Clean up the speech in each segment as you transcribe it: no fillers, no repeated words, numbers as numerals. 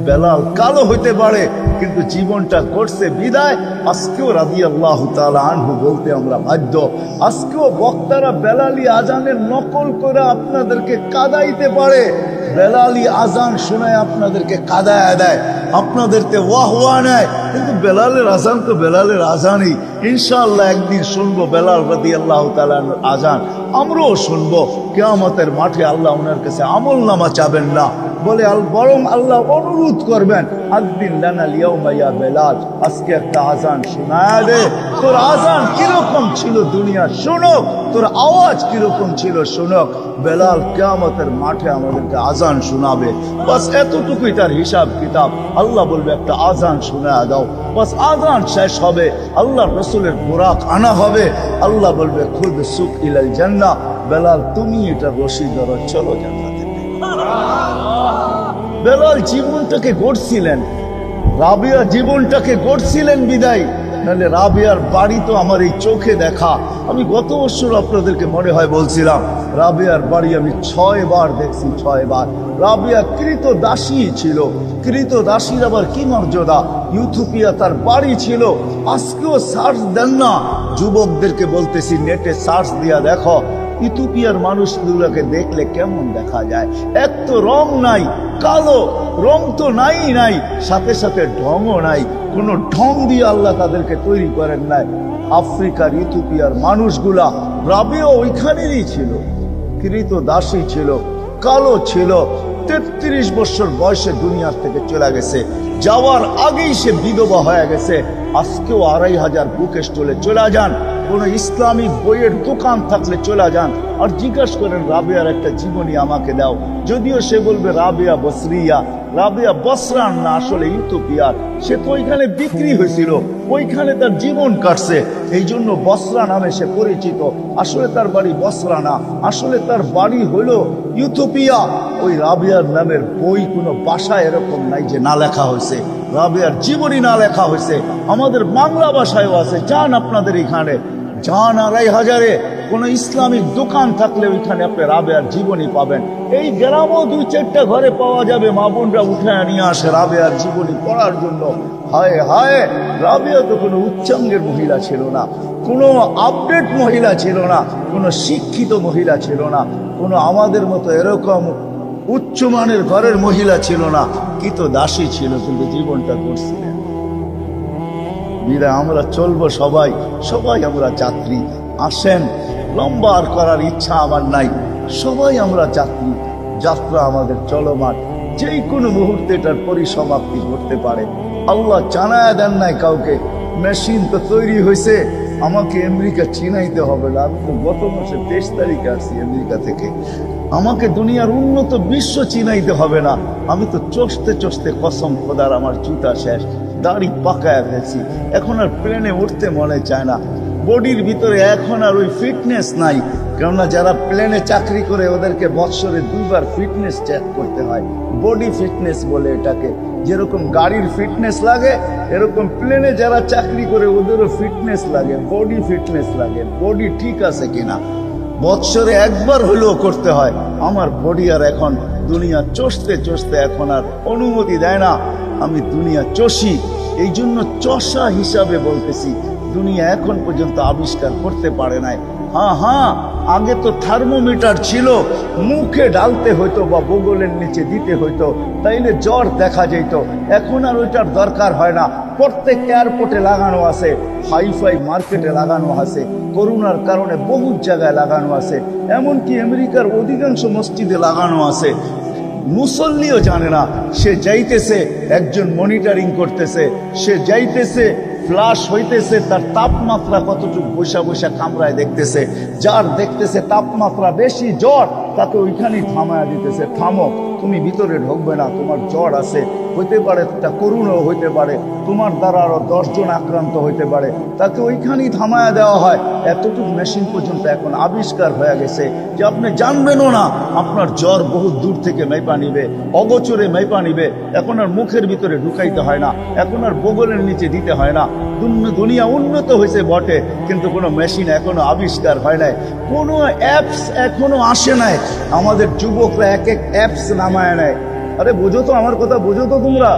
বেলাল কালো হইতে পারে, কিন্তু জীবনটা করছে বিদায়। আজকেও রাদিয়াল্লাহু তাআলা আনহু বলতে আমরা বাধ্য। আজকেও বক্তারা বেলালি আজানের নকল করে আপনাদেরকে কাদাইতে পারে, বেলালি আজান শোনায় আপনাদেরকে কাদায় দেয়, আপনাদেরকে ওয়াহ ওয়াহ নেয়, কিন্তু বেলালের আজান তো বেলালের আজানই। ইনশাআল্লাহ একদিন শুনবো বেলাল রাদিয়াল্লাহু তাআলা আজান, আমরাও শুনবো। কিয়ামতের মাঠে আল্লাহ ওনার কাছে আমল নামা চাবেন না, বলে বরং আল্লাহ অনুরোধ করবেন, আযদিন লানাল ইয়াউমা ইয়া বেলাল, আজকে একটা আজান শোনায় দে। তোর আজান কিরকম ছিল দুনিয়া শোনক, তোর আওয়াজ কিরকম ছিল শোনক। বেলাল কিয়ামতের মাঠে আমাদেরকে আজান শোনাবে, বাস এতটুকুই তার হিসাব কিতাব। আল্লাহ বলবে একটা আজান শোনায় দাও, বাস আজান শেষ হবে, আল্লাহ রসুলের বোরাক আনা হবে। আল্লাহ বলবে খুদ সুক ইলাল জান্নাহ, বেলাল তুমি এটা রশি ধরো, চলো জান্নাতে। বেলাল জীবনটাকে গড়ছিলেন, রাবিয়া জীবনটাকে গড়ছিলেন বিদায়, নাহলে রাবিয়ার বাড়ি তো আমার এই চোখে দেখা। আমি গত বছর আপনাদেরকে মনে হয় বলছিলাম, রাবিয়ার বাড়ি আমি 6 বার দেখছি, 6 বার। রাবিয়া কৃত দাসী ছিল, কৃত দাসীর আবার কি মর্যাদা। ইথিওপিয়া তার বাড়ি ছিল। আজকেও সার্চ দেন না, যুবকদেরকে বলতেছি নেটে সার্চ দিয়া দেখো ইথিওপিয়ার মানুষগুলোকে দেখলে কেমন দেখা যায়। এক তো রং নাই, কালো রং তো নাই, সাথে সাথে ঢংও নাই। কোন ঢং দিয়ে আল্লাহ তাদেরকে তৈরি করেন নাই। আফ্রিকার ইথিওপিয়ার মানুষগুলা, রাবিও ওইখানেরই ছিল, কৃত দাসী ছিল, কালো ছিল। 33 বছর বয়সে দুনিয়ার থেকে চলে গেছে, যাওয়ার আগেই সে বিধবা হয়ে গেছে। আজকেও 2500 বুক স্টলে চলে যান, কোন ইসলামিক বইয়ের দোকান থাকলে চলে যান আর জিজ্ঞাসা করেন রাবিয়ার একটা জীবনী আমাকে দাও। যদিও সে বলবে রাবিয়া বসরিয়া, রাবিয়া বসরান না, আসলে ইথিওপিয়ার। সে তো ওইখানে বিক্রি হয়েছিল, ওইখানে তার জীবন কাটছে, এই জন্য বসরা নামে সে পরিচিত। আসলে তার বাড়ি বসরা না, আসলে তার বাড়ি হলো ইথিওপিয়া। ওই রাবিয়ার নামের বই কোনো ভাষায় এরকম নাই যে না লেখা হয়েছে, রাবিয়ার জীবনী না লেখা হয়েছে। আমাদের বাংলা ভাষায়ও আছে, যান আপনাদের এখানে, যান 2500-এ কোন ইসলামিক দোকান থাকলে ওইখানে আপনি রাবিয়ার জীবনী পাবেন। এই গ্রামও 2-4টা ঘরে পাওয়া যাবে, মা বোনরা উঠে নিয়ে আসে রাবিয়ার জীবনী পড়ার জন্য। হায় হায়, রাবিয়া তো কোনো উচ্চাঙ্গের মহিলা ছিল না, কোনো আপডেট মহিলা ছিল না, কোনো শিক্ষিত মহিলা ছিল না, কোনো আমাদের মতো এরকম উচ্চমানের ঘরের মহিলা ছিল না, কি তো দাসী ছিল, কিন্তু জীবনটা করছিলেন বিদায়। আমরা চলবো সবাই, সবাই আমরা যাত্রী। আসেন, লম্বা আর করার ইচ্ছা আমার নাই, সবাই আমরা যাত্রী, যাত্রা আমাদের চলমান। যেই কোনো মুহূর্তে এটার পরিসমাপ্তি ঘটতে পারে। আল্লাহ জানায় দেন নাই কাউকে, মেশিন তো তৈরি হয়েছে, আমাকে আমেরিকা চিনাইতে হবে না। আমি তো গত মাসে 23 তারিখে আসছি আমেরিকা থেকে, আমাকে দুনিয়ার উন্নত বিশ্ব চিনাইতে হবে না। আমি তো চষতে চষতে কসম খোদার আমার জুতা শেষ, দাড়ি পাকায় ফেলছি, এখন আর প্লেনে উঠতে মনে চায় না। বডির ভিতরে এখন আর ওই ফিটনেস নাই, কেননা যারা প্লেনে চাকরি করে ওদেরকে বৎসরে 2 বার ফিটনেস চেক করতে হয়, বডি ফিটনেস বলে এটাকে। যেরকম গাড়ির ফিটনেস লাগে, এরকম প্লেনে যারা চাকরি করে ওদেরও ফিটনেস লাগে, বডি ফিটনেস লাগে, বডি ঠিক আছে কিনা বৎসরে 1 বার হলেও করতে হয়। আমার বডি আর এখন দুনিয়া চষতে চষতে এখন আর অনুমতি দেয় না। আমি দুনিয়া চষি, এই জন্য চষা হিসাবে বলতেছি, দুনিয়া এখন পর্যন্ত আবিষ্কার করতে পারে নাই। হ্যাঁ, আগে তো থার্মোমিটার ছিল, মুখে ঢালতে হইতো বা বগলের নিচে দিতে হইতো, তাইলে জ্বর দেখা যেত। এখন আর ওইটার দরকার হয় না, প্রত্যেক এয়ারপোর্টে লাগানো আছে, হাইফাই মার্কেটে লাগানো আছে, করোনার কারণে বহু জায়গায় লাগানো আছে, এমনকি আমেরিকার অধিকাংশ মসজিদে লাগানো আছে। মুসল্লিও জানে না, সে যাইতেছে, একজন মনিটরিং করতেছে, সে যাইতেছে, ফ্লাশ হইতেছে, তার তাপমাত্রা কতটুকু বৈশা বৈশা কামরায় দেখতেছে, যার দেখতেছে তাপমাত্রা বেশি, জ্বর, তাকে ওইখানেই থামায়া দিতেছে, থামো, তুমি ভিতরে ঢুকবে না, তোমার জ্বর আছে, হইতে পারে এটা করোনাও হইতে পারে, তোমার দ্বারা আরো 10 জন আক্রান্ত হইতে পারে, তাকে ওইখানেই থামায়া দেওয়া হয়। এতটুকু মেশিন পর্যন্ত এখন আবিষ্কার হয়ে গেছে যে আপনি জানবেনও না, আপনার জ্বর বহু দূর থেকে মেপা নিবে, অগোচরে মেপা নিবে। এখন আর মুখের ভিতরে ঢুকাইতে হয় না, এখন আর বগলের নিচে দিতে হয় না। দুনিয়া উন্নত হয়েছে বটে, কিন্তু কোনো মেশিন এখনো আবিষ্কার হয় নাই, কোনো অ্যাপস এখনো আসে নাই। আমাদের যুবকরা এক অ্যাপস নামায় নেয়, আরে বোঝো তো আমার কথা, বোঝো তো তোমরা,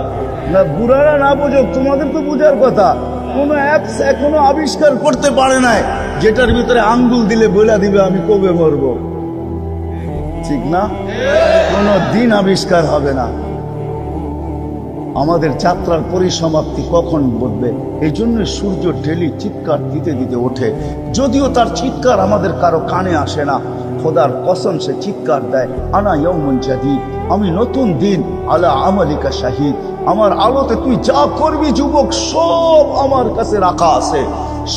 না বুড়ারা না বোঝো, তোমাদের তো বোঝার কথা। কোনো অ্যাপস এখনো আবিষ্কার করতে পারে নাই যেটার ভিতরে আঙ্গুল দিলে বলে দিবে আমি কবে মরবো, ঠিক না? কোনো দিন আবিষ্কার হবে না। আমাদের যাত্রার পরিসমাপ্তি কখন ঘটবে? এই জন্য সূর্য ডেলি চিৎকার দিতে দিতে ওঠে, যদিও তার চিৎকার আমাদের কারো কানে আসে না। খোদার কসম সে চিৎকার দেয়, আনা ইয়াউমুন জাদীদ, আমি নতুন দিন, আলা আমালিকা শাহিদ, আমার আলোতে তুই যা করবি যুবক সব আমার কাছে রাখা আছে,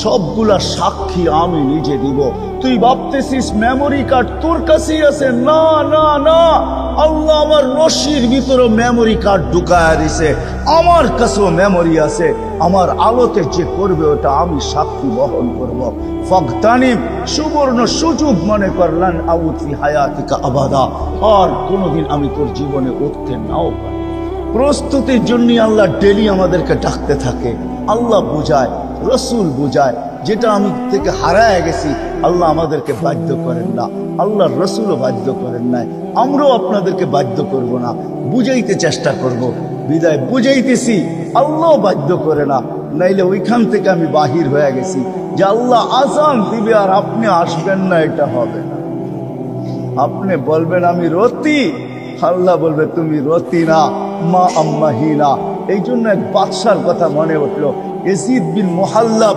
সবগুলা সাক্ষী আমি নিজে দিব। তুই ভাবতেছিস মেমোরি কার্ড তোর কাছেই আছে, না না না, আল্লাহ আমার রশির ভিতরে মেমোরি কার্ড ঢুকায় দিছে, আমার কাছেও মেমোরি আছে। আমার আলোতে যে করবে ওটা আমি সাক্ষী বহন করব। ফাগতানিম, সুবর্ণ সুযোগ মনে করলেন, আউতি হায়াতিকা আবাদা, আর কোনোদিন আমি তোর জীবনে উঠতে নাও পারি। প্রস্তুতির জন্য আল্লাহ ডেলি আমাদেরকে ডাকতে থাকে। আল্লাহ বুঝায়, রসুল বুঝায়, যেটা আমি থেকে হারায় গেছি আল্লাহ আমাদেরকে বাধ্য করেন না, আল্লাহ রসুলও বাধ্য করেন নাই, আমরাও আপনাদেরকে বাধ্য করব না, বুঝাইতে চেষ্টা করব। বিদায় বুঝাইতেছি, আল্লাহ বাধ্য করে না, নাইলে ওইখান থেকে আমি বাহির হয়ে গেছি যে আল্লাহ আজান দিবে আর আপনি আসবেন না, এটা হবে না। আপনি বলবেন আমি রতি, আল্লাহ বলবে তুমি রতি না, মা আম্মাহিনা। এই জন্য এক বাদশার কথা মনে উঠলো, ইয়াজিদ বিন মুহাল্লাব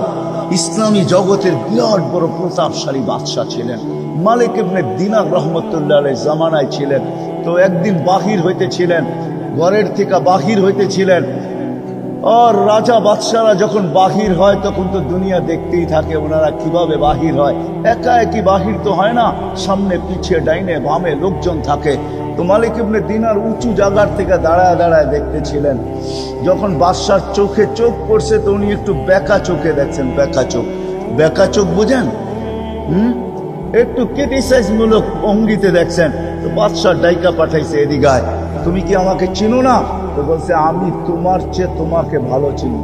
ইসলামী জগতের বিরাট বড় প্রতাপশালী বাদশাহ ছিলেন। মালিক ইবনে দিনার রহমতুল্লাহ আলাইহির জামানায় ছিলেন। তো একদিন বাহির হইতেছিলেন, ঘরের থেকে বাহির হইতেছিলেন। আর রাজা বাদশারা যখন বাহির হয় তখন তো দুনিয়া দেখতেই থাকে ওনারা কিভাবে বাহির হয়। একা একই বাহির তো হয় না, সামনে পিছিয়ে ডাইনে বামে লোকজন থাকে। তো মালিক ইবনে দিনার উঁচু জায়গার থেকে দাঁড়ায় দাঁড়ায় দেখতেছিলেন। যখন বাদশার চোখে চোখ পড়ছে তো উনি একটু বেকা চোখে দেখছেন। বেকা চোখ, বেকা চোখ বুঝেন? একটু ক্রিটিসাইজ মূলক অঙ্গিতে দেখছেন। তো বাদশাহ ডাইকা পাঠাইছে, এদিকে আয়, তুমি কি আমাকে চিনো না? তো বলছে আমি তোমার চেয়ে তোমাকে ভালো চিনি।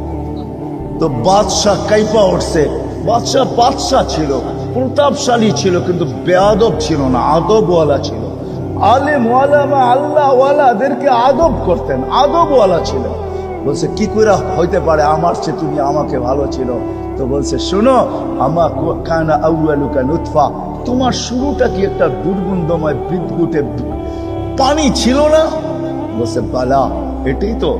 তো বাদশাহ কাইপা উঠছে। বাদশাহ বাদশাহ ছিল, প্রতাপশালী ছিল, কিন্তু বেয়াদব ছিল না, আদবওয়ালা ছিল। আলেম ওয়ালামা আল্লাহ ওয়ালাদেরকে আদব করতেন, আদবওয়ালা ছিল। বলছে কি করে হইতে পারে আমার চেয়ে তুমি আমাকে ভালো ছিল? তো বলছে শোনো, আমা কানা আউয়ালুকা নুতফা, তোমার শুরুটা কি একটা দুর্গন্ধময় বিদঘুটে পানি ছিল না? বলছে বালা, এটাই তো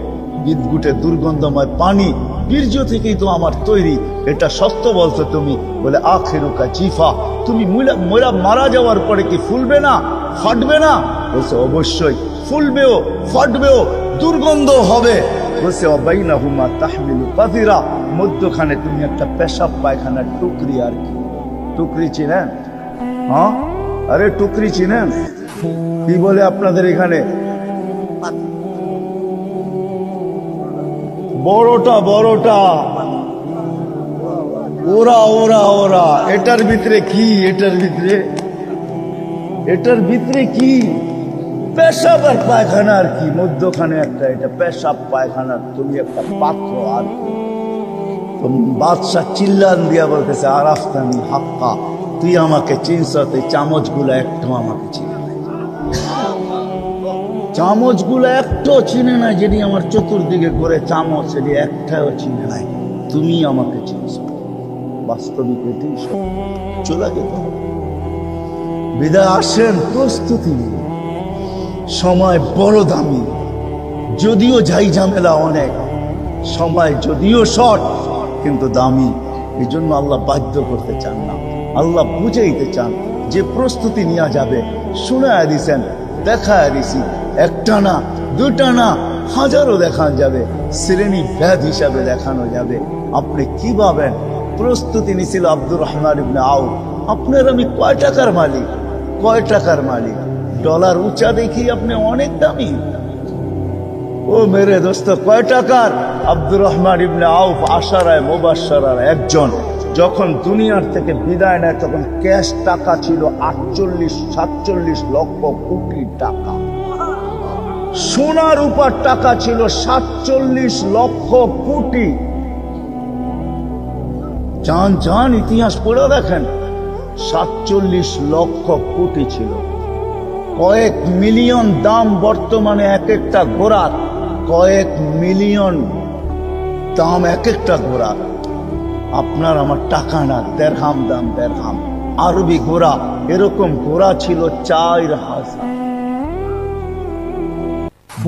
বিদঘুটে দুর্গন্ধময় পানি, বীর্য থেকেই তো আমার তৈরি, এটা সত্য বলছো তুমি? বলে আখিরুকা জিফা, তুমি মারা যাওয়ার পরে কি ফুলবে না, ফাটবে না? বলছে অবশ্যই ফুলবেও, ফাটবেও, দুর্গন্ধ হবে। বলছে অবাইনাহুমা তাহমিলু কাযিরা, মধ্যখানে তুমি একটা পেশাব পায়খানার টুকরি। আর কি টুকরি চিনেন? হ্যাঁ, আরে টুকরি চিনেন? কি বলে আপনাদের এখানে? বড়টা, বড়টা, ওরা ওরা ওরা। এটার ভিতরে কি? এটার ভিতরে, এটার ভিতরে কি? পেশাব আর পায়খানা। আর কি মধ্যখানে একটা, এটা পেশাব পায়খানার তুমি একটা পাত্র। আর বাদশাহ চিল্লান দিয়া বলতেছে আরাফতানি হাক্কা, তুই আমাকে চিনছ? তুই চামচগুলো একটু আমাকে চিনে নাই, চামচগুলো একটু চিনে নাই, যেটি আমার চতুর্দিকে করে চামচ, সেটি একটাও চিনে নাই, তুমি আমাকে চিনছ। বাস্তবিক এটি চলে যেত। বিদায় আসেন প্রস্তুতি, সময় বড় দামি, যদিও ঝাই ঝামেলা অনেক, সময় যদিও শর্ট কিন্তু দামি। এই জন্য আল্লাহ বাধ্য করতে চান না, আল্লাহ বুঝাইতে চান যে প্রস্তুতি নেওয়া যাবে। শুনায় দিছেন, দেখায় দিছি, একটা না দুটা না হাজারো দেখানো যাবে, শ্রেণী ভেদ হিসাবে দেখানো যাবে। আপনি কি ভাবেন প্রস্তুতি নিছিল আব্দুর রহমান ইবনে আউফ? আপনার আমি কয় টাকার মালিক, কয় টাকার মালিক? ডলার উঁচা দেখি আপনি অনেক দামি। ও মেরে দোস্ত, কয় টাকার? আব্দুর রহমান ইবনে আউফ আশারায় মুবাশশারার একজন। যখন দুনিয়ার থেকে বিদায় নেয় তখন ক্যাশ টাকা ছিল 48-47 লক্ষ কোটি টাকা। সোনার উপর টাকা ছিল 47 লক্ষ কোটি। যান যান ইতিহাস পড়ে দেখেন, 47 লক্ষ কোটি ছিল। কয়েক মিলিয়ন দাম বর্তমানে এক একটা ঘোড়ার, কয়েক মিলিয়ন দাম এক একটা ঘোড়ার। আপনার আমার টাকা না, দেড়হাম দাম, দেড়হাম। আরবি ঘোড়া, এরকম ঘোড়া ছিল 4000।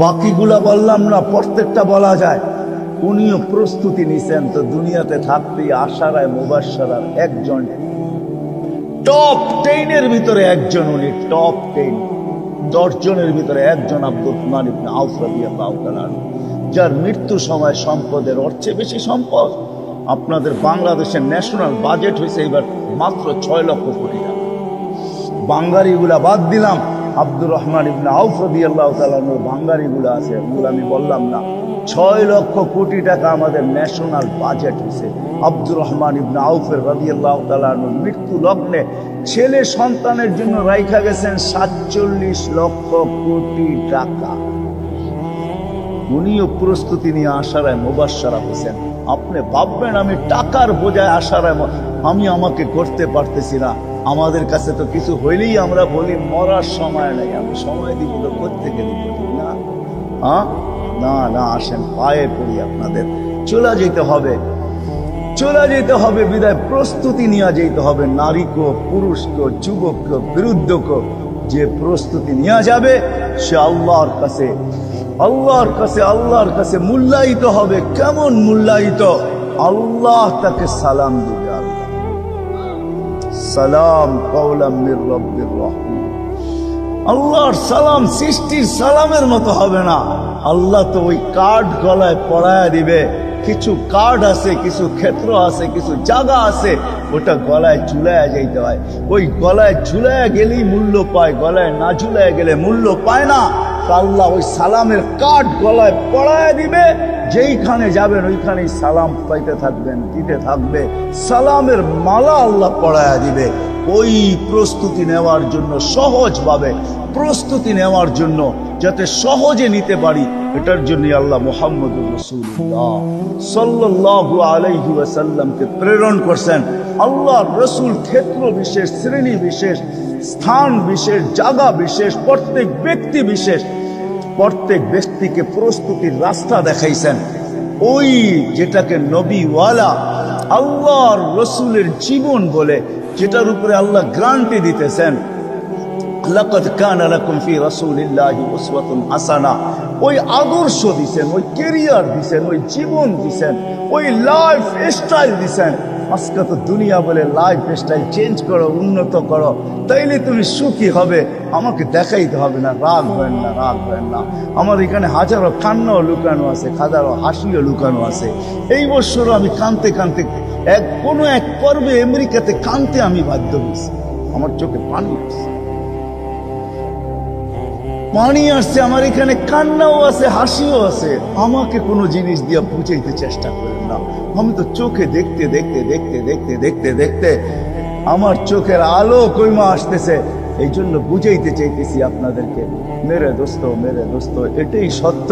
বাকিগুলা বললাম না, প্রত্যেকটা বলা যায়। উনিও প্রস্তুতি নিছেন তো দুনিয়াতে থাকতেই আশারায় মুবাশশারার একজন, টপ 10-এর ভিতরে একজন। উনি টপ 10, 10 জনের ভিতরে একজন আব্দুর রহমান ইবনে আউফ রাদিয়াল্লাহু তাআলা, যার মৃত্যুর সময় সম্পদের অর্থে বেশি সম্পদ। আপনাদের বাংলাদেশের ন্যাশনাল বাজেট হয়েছে এবার মাত্র 6 লক্ষ কোটি টাকা। বাঙ্গারিগুলা বাদ দিলাম, আব্দুর রহমান ইবনে আউফ রাদিয়াল্লাহু তাআলা বাঙ্গারিগুলা আছে, ওগুলো আমি বললাম না। 6 লক্ষ কোটি টাকা আমাদের ন্যাশনাল বাজেট হয়েছে। আব্দুর রহমান ইবনে আউফের রাদিয়াল্লাহু তাআলা মৃত্যু লগ্নে ছেলে সন্তানের জন্য রাইখা গেছেন 47 লক্ষ কোটি টাকা। উনিও প্রস্তুতি নিয়ে আশারায় মুবাশশারা হয়েছেন। আপনি ভাববেন আমি টাকার বোঝায় আশারায় আমি আমাকে করতে পারতেছি না। আমাদের কাছে তো কিছু হইলেই আমরা বলি মরার সময় নাই, আমি সময় দিব তো কোত্থেকে দিব, ঠিক না? না না, আসেন পায়ে পড়ি আপনাদের। চলে যেতে হবে, চলে যেতে হবে, বিদায় প্রস্তুতি নিয়ে যেতে হবে। নারীকে, পুরুষকে, যুবককে, বৃদ্ধকে, যে প্রস্তুতি নিয়ে যাবে সে আল্লাহর কাছে, আল্লাহর কাছে, আল্লাহর কাছে মূল্যায়িত হবে। কেমন মূল্যায়িত? আল্লাহ তাকে সালাম দিবে। সালাম কওলাম মির রাব্বির রহিম। আল্লাহর সালাম সৃষ্টির সালামের মতো হবে না। আল্লাহ তো ওই কার্ড গলায় পড়ায় দিবে। কিছু কার্ড আছে, কিছু ক্ষেত্র আছে, কিছু জায়গা আছে, ওটা গলায় ঝুলায় যাইতে হয়। ওই গলায় ঝুলায় গেলেই মূল্য পায়, গলায় না ঝুলায় গেলে মূল্য পায় না। আল্লাহ ওই সালামের কার্ড গলায় পড়ায় দিবে, যেইখানে যাবেন ওইখানেই সালাম পাইতে থাকবেন, দিতে থাকবে। সালামের মালা আল্লাহ পড়ায় দিবে। ওই প্রস্তুতি নেওয়ার জন্য, সহজভাবে প্রস্তুতি নেওয়ার জন্য, যাতে সহজে নিতে পারি, এটার জন্য আল্লাহ মুহাম্মদুর রাসূলুল্লাহ সাল্লাল্লাহু আলাইহি ওয়াসাল্লামকে প্রেরণ করছেন। আল্লাহর রাসূল ক্ষেত্র বিশেষ, শ্রেণী বিশেষ, স্থান বিশেষ, জায়গা বিশেষ, প্রত্যেক ব্যক্তি বিশেষ, প্রত্যেক ব্যক্তিকে প্রস্তুতির রাস্তা দেখাইছেন। ওই যেটাকে নবীওয়ালা আল্লাহর রাসূলের জীবন বলে, যেটার উপরে আল্লাহ গ্যারান্টি দিতেছেন, লাকাদ কানা লাকুম ফি রাসূলিল্লাহি উসওয়াতুন হাসানা। ওই আদর্শ দিছেন, ওই ক্যারিয়ার দিছেন, ওই জীবন দিছেন, ওই লাইফ স্টাইল দিছেন। আজকে তো দুনিয়া বলে লাইফ স্টাইল চেঞ্জ করো, উন্নত করো, তাইলে তুমি সুখী হবে। আমাকে দেখাইতে হবে না, রাগ হয় না, রাগ হয় না। আমার এখানে হাজারো কান্নাও লুকানো আছে, হাজারো হাসিও লুকানো আছে। এই বছরও আমি কানতে কানতে কোনো এক পর্বে আমেরিকাতে কানতে আমি বাধ্য হয়েছি। আমার চোখে পানি আসছে, পানি আসছে। আমার এখানে কান্নাও আছে, হাসিও আছে। আমাকে কোনো জিনিস দিয়ে বুঝাইতে চেষ্টা করেন না। আমি তো চোখে দেখতে দেখতে দেখতে দেখতে দেখতে দেখতে আমার চোখের আলো কইমা আসতেছে। এই জন্য বুঝাইতে চাইতেছি আপনাদেরকে, মেরে দোস্ত, মেরে দোস্ত, এটাই সত্য।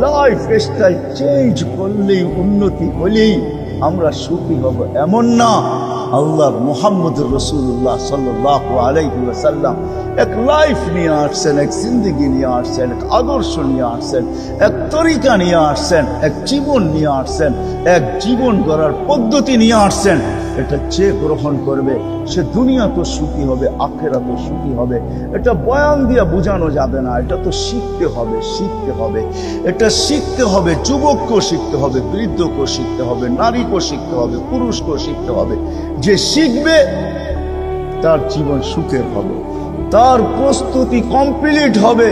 লাইফ স্টাইল চেঞ্জ করলেই, উন্নতি হলেই আমরা সুখী হব এমন না। আল্লাহর মুহাম্মদুর রাসূলুল্লাহ সাল্লাল্লাহু আলাইহি ওয়াসাল্লাম এক লাইফ নিয়ে আসছেন, এক জিন্দেগি নিয়ে আসছেন, এক আদর্শ নিয়ে আসছেন, এক তরিকা নিয়ে আসছেন, এক জীবন নিয়ে আসছেন, এক জীবন গড়ার পদ্ধতি নিয়ে আসছেন। এটা যে গ্রহণ করবে সে দুনিয়া তো সুখী হবে, আখিরাত তো সুখী হবে। এটা বয়ান দিয়ে বোঝানো যাবে না, এটা তো শিখতে হবে, শিখতে হবে। এটা শিখতে হবে, যুবককেও শিখতে হবে, বৃদ্ধকেও শিখতে হবে, নারীকেও শিখতে হবে, পুরুষকেও শিখতে হবে। যে শিখবে তার জীবন সুখের হবে, তার প্রস্তুতি কমপ্লিট হবে।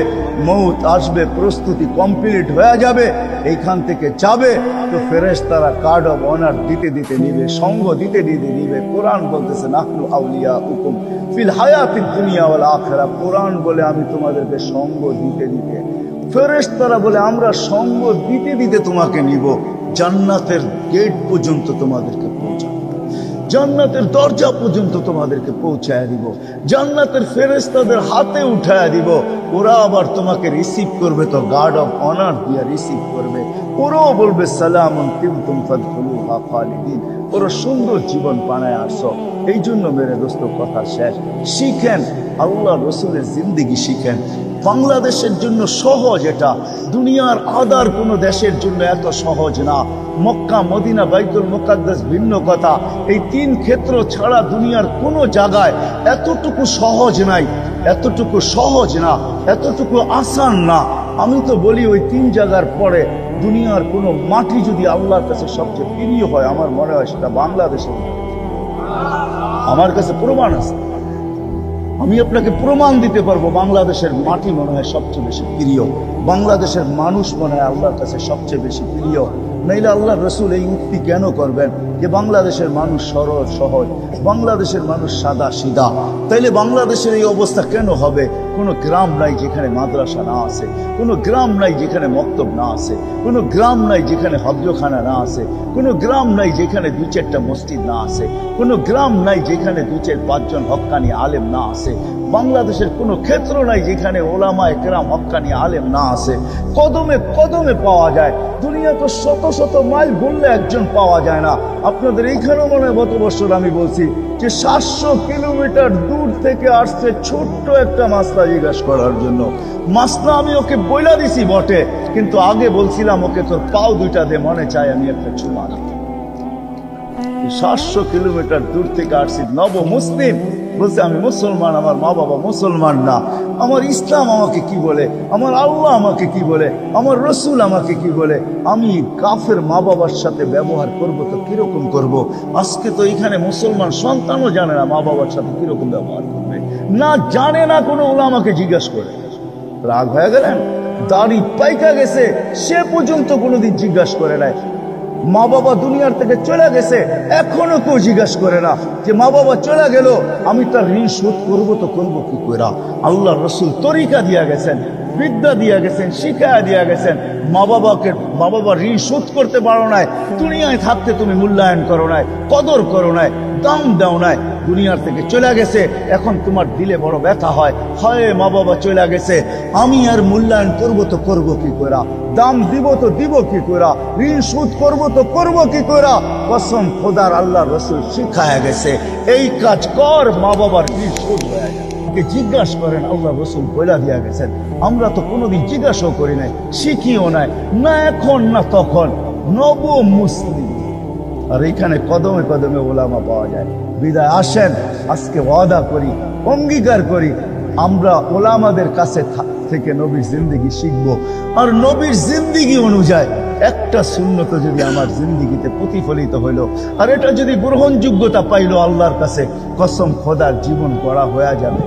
মৌত আসবে, প্রস্তুতি কমপ্লিট হয়ে যাবে, এইখান থেকে যাবে তো ফেরেশতারা কার্ড অফ অনার দিতে দিতে নিবে, সঙ্গ দিতে দিতে নিবে। কোরআন বলতেছে নাহনু আউলিয়াউকুম ফিল হায়াতিদ দুনিয়া ওয়াল আখিরা। কোরআন বলে আমি তোমাদেরকে সঙ্গ দিতে দিতে, ফেরেশতারা বলে আমরা সঙ্গ দিতে দিতে তোমাকে নিব, জান্নাতের গেট পর্যন্ত তোমাদেরকে পৌঁছাবো। জান্নাতের দরজা পর্যন্ত তোমাদেরকে পৌঁছায় দিব, জান্নাতের ফেরেশতাদের হাতে উঠায় দিব। ওরা আবার তোমাকে রিসিভ করবে, তো গার্ড অফ অনার দিয়ে রিসিভ করবে। ওরাও বলবে সালামুন তিবতুম ফাদখুলুহা খালিদিন। ওরা সুন্দর জীবন বানায় আসো। এই জন্য মেরে দোস্ত কথা শেষ, শিখেন আল্লাহ রসুলের জিন্দেগি শিখেন। বাংলাদেশের জন্য সহজ এটা, দুনিয়ার আদার কোনো দেশের জন্য এত সহজ না। মক্কা, মদিনা, বাইতুল মুকাদ্দাস ভিন্ন কথা, এই তিন ক্ষেত্র ছাড়া দুনিয়ার কোনো জায়গায় এতটুকু সহজ নাই, এতটুকু সহজ না, এতটুকু আসান না। আমি তো বলি ওই তিন জায়গার পরে দুনিয়ার কোনো মাটি যদি আল্লাহর কাছে সবচেয়ে প্রিয় হয়, আমার মনে হয় সেটা বাংলাদেশের। আমার কাছে প্রমাণ আছে, আমি আপনাকে প্রমাণ দিতে পারবো বাংলাদেশের মাটি মনে হয় সবচেয়ে বেশি প্রিয়, বাংলাদেশের মানুষ মনে হয় আল্লাহর কাছে সবচেয়ে বেশি প্রিয়। নাইলে আল্লাহ রসুল এই উক্তি কেন করবেন যে বাংলাদেশের মানুষ সরল সহজ, বাংলাদেশের মানুষ সাদা সিধা? তাইলে বাংলাদেশের এই অবস্থা কেন হবে? কোনো গ্রাম নাই যেখানে মাদ্রাসা না আছে, কোনো গ্রাম নাই যেখানে মক্তব না আছে, কোনো গ্রাম নাই যেখানে হজখানা না আছে, কোনো গ্রাম নাই যেখানে দু চারটা মসজিদ না আছে, কোনো গ্রাম নাই যেখানে দু চার পাঁচজন হক্কানি আলেম না আছে। বাংলাদেশের কোনো ক্ষেত্র নাই যেখানে ওলামা একরাম হক্কানি আলেম না আছে। কদমে কদমে পাওয়া যায়, দুনিয়া তো শত শত মাইল ঘুরলে একজন পাওয়া যায় না। আপনাদের এইখানেও মনে হয় গত বছর আমি বলছি যে 700 কিলোমিটার দূর থেকে আসছে ছোট্ট একটা মাসলা জিজ্ঞাসা করার জন্য। মাসলা আমি ওকে বইলা দিছি বটে, কিন্তু আগে বলছিলাম ওকে তোর পাও দুইটা দে, মনে চাই আমি একটা চুমা দিই। 700 কিলোমিটার দূর থেকে আসছি, নব মুসলিম, বলছে আমি মুসলমান, আমার মা বাবা মুসলমান না, আমার ইসলাম আমাকে কি বলে, আমার আল্লাহ আমাকে কি বলে, আমার রসুল আমাকে কি বলে, আমি কাফের মা বাবার সাথে ব্যবহার করব তো কিরকম করব? আজকে তো এখানে মুসলমান সন্তানও জানে না মা বাবার সাথে কিরকম ব্যবহার করবে, না জানে না। কোনো ওলামাকে জিজ্ঞাসা করে রাগ হয়ে গেলেন, দাড়ি পাইকা গেছে সে পর্যন্ত কোনোদিন জিজ্ঞাসা করে নাই। মা বাবা দুনিয়ার থেকে চলে গেছে, এখনো কেউ জিজ্ঞাসা করে না যে মা বাবা চলে গেল আমি তার ঋণ শোধ করবো তো করবো কি করে। আল্লাহ রসুল তরিকা দিয়া গেছেন, বিদ্যা দিয়া গেছেন, শিক্ষা দিয়া গেছেন। মা বাবার ঋণ শোধ করতে পারো নাই, দুনিয়ায় থাকতে তুমি মূল্যায়ন করো নাই, কদর করো নাই, দাম দাও নাই। দুনিয়ার থেকে চলে গেছে, এখন তোমার দিলে বড় ব্যথা হয়, হয় মা বাবা চলে গেছে, আমি আর মূল্যায়ন করবো তো করবো কি করে, দাম দিব তো দিব কি করে, ঋণ শোধ করবো তো করবো কি করে। কসম খোদার, আল্লাহ রসুল শিখায় গেছে এই কাজ কর, মা বাবার ঋণ শোধ হয়ে যায়। জিজ্ঞাসা করেন, আল্লাহ রসুল বইলা দিয়া গেছেন। আমরা তো কোনোদিন জিজ্ঞাসাও করি নাই, শিখিও নাই, না এখন না তখন, নব মুসলিম। আর এইখানে কদমে কদমে ওলামা পাওয়া যায়। বিদায় আসেন, আজকে ওয়াদা করি, অঙ্গীকার করি, আমরা ওলামাদের কাছে থেকে নবীর জিন্দেগি শিখবো। আর নবীর জিন্দেগি অনুযায়ী একটা সুন্নত যদি আমার জিন্দেগিতে প্রতিফলিত হইল, আর এটা যদি গ্রহণযোগ্যতা পাইল আল্লাহর কাছে, কসম খোদার জীবন গড়া হয়ে যাবে।